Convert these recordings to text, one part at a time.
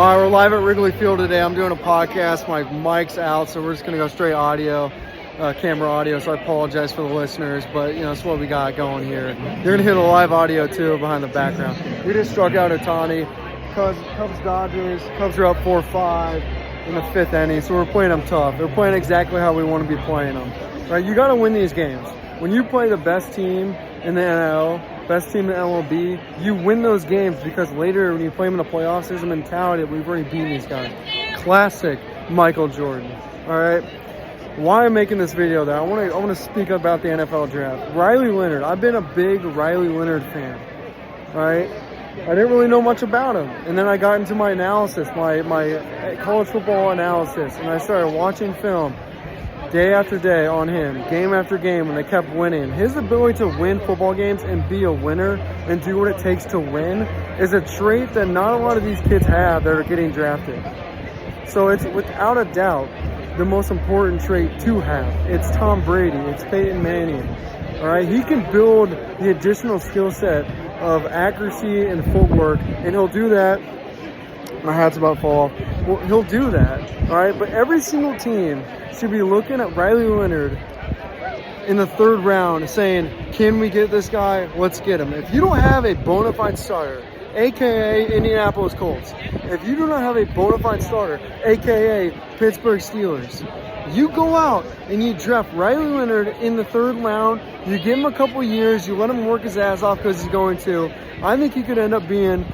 All right, we're live at Wrigley Field today. I'm doing a podcast. My mic's out, so we're just going to go straight audio, camera audio, so I apologize for the listeners, but, you know, it's what we got going here. You're going to hear the live audio, too, behind the background. We just struck out Otani. Cubs-Dodgers. Cubs are up 4-5 in the fifth inning, so we're playing them tough. They're playing exactly how we want to be playing them. Right? You got to win these games. When you play the best team in the NL, best team in the MLB, you win those games because later when you play them in the playoffs, there's a mentality that we've already beaten these guys. Classic Michael Jordan. All right. Why I'm making this video though, I want to speak about the NFL draft. Riley Leonard. I've been a big Riley Leonard fan. All right. I didn't really know much about him, and then I got into my analysis, my college football analysis, and I started watching film day after day on him, game after game, and they kept winning. His ability to win football games and be a winner and do what it takes to win is a trait that not a lot of these kids have that are getting drafted. So it's without a doubt the most important trait to have. It's Tom Brady. It's Peyton Manning. All right, he can build the additional skill set of accuracy and footwork, and he'll do that. My hat's about to fall off. Well, he'll do that. All right, but every single team should be looking at Riley Leonard in the third round saying, can we get this guy? Let's get him. If you don't have a bona fide starter, a.k.a. Indianapolis Colts, if you do not have a bona fide starter, a.k.a. Pittsburgh Steelers, you go out and you draft Riley Leonard in the third round, you give him a couple years, you let him work his ass off because he's going to. I think he could end up being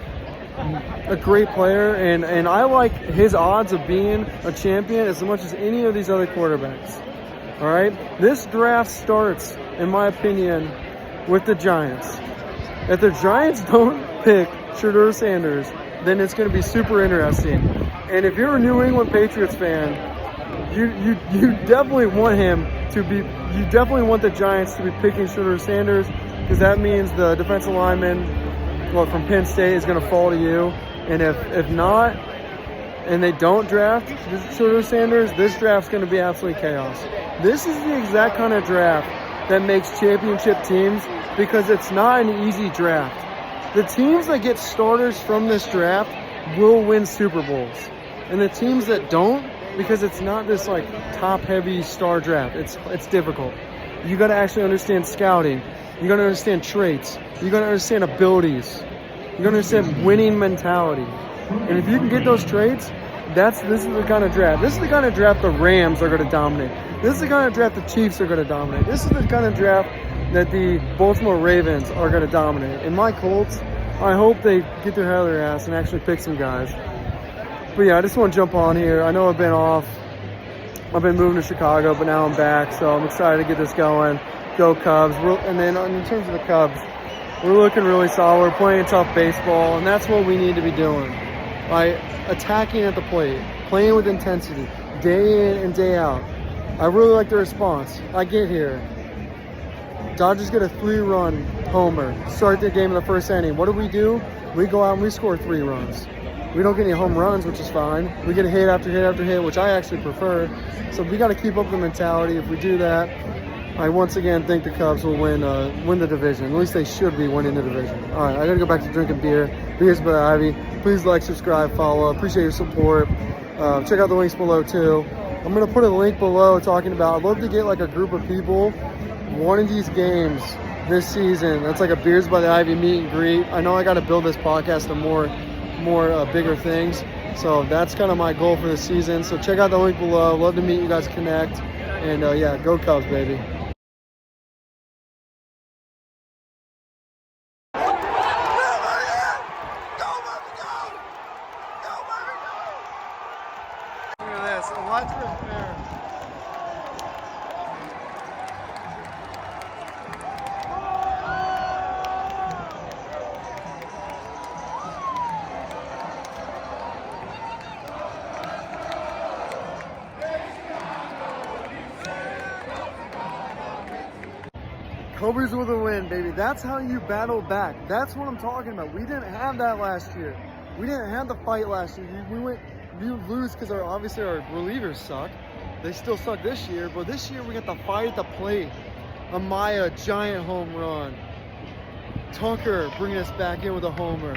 a great player, and I like his odds of being a champion as much as any of these other quarterbacks. All right? This draft starts, in my opinion, with the Giants. If the Giants don't pick Shedeur Sanders, then it's going to be super interesting. And if you're a New England Patriots fan, you definitely want you definitely want the Giants to be picking Shedeur Sanders, because that means the defensive lineman from Penn State is going to fall to you. And if not, and they don't draft Shedeur Sanders, this draft's going to be absolutely chaos. This is the exact kind of draft that makes championship teams, because it's not an easy draft. The teams that get starters from this draft will win Super Bowls. And the teams that don't, because it's not this like top-heavy star draft, it's difficult. You got to actually understand scouting. You got to understand traits. You got to understand abilities. You got to understand winning mentality. And if you can get those traits, this is the kind of draft. This is the kind of draft the Rams are going to dominate. This is the kind of draft the Chiefs are going to dominate. This is the kind of draft that the Baltimore Ravens are going to dominate. And my Colts, I hope they get their head out of their ass and actually pick some guys. But yeah, I just want to jump on here. I know I've been off. I've been moving to Chicago, but now I'm back, so I'm excited to get this going. Go Cubs. And then in terms of the Cubs, we're looking really solid. We're playing tough baseball, and that's what we need to be doing. By attacking at the plate, playing with intensity, day in and day out. I really like the response. I get here. Dodgers get a 3-run homer, start the game in the first inning. What do? We go out and we score 3 runs. We don't get any home runs, which is fine. We get hit after hit after hit, which I actually prefer. So we got to keep up the mentality. If we do that, I once again think the Cubs will win the division. At least they should be winning the division. All right, I got to go back to drinking beer. Beers by the Ivy. Please like, subscribe, follow. Appreciate your support. Check out the links below, too. I'm going to put a link below talking about, I'd love to get like a group of people, one of these games this season. That's like a Beers by the Ivy meet and greet. I know I got to build this podcast to more bigger things. So that's kind of my goal for the season. So check out the link below. Love to meet you guys, connect. And yeah, go Cubs, baby. Cobras with a win, baby. That's how you battle back. That's what I'm talking about. We didn't have that last year. We didn't have the fight last year. We lose because obviously our relievers suck. They still suck this year, but this year we got the fight at the plate. Amaya, giant home run. Tucker bringing us back in with a homer.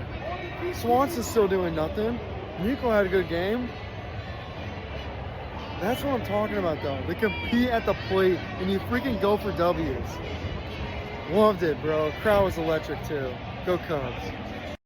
Swanson's still doing nothing. Nico had a good game. That's what I'm talking about, though. They compete at the plate, and you freaking go for W's. Loved it, bro. Crowd was electric, too. Go Cubs.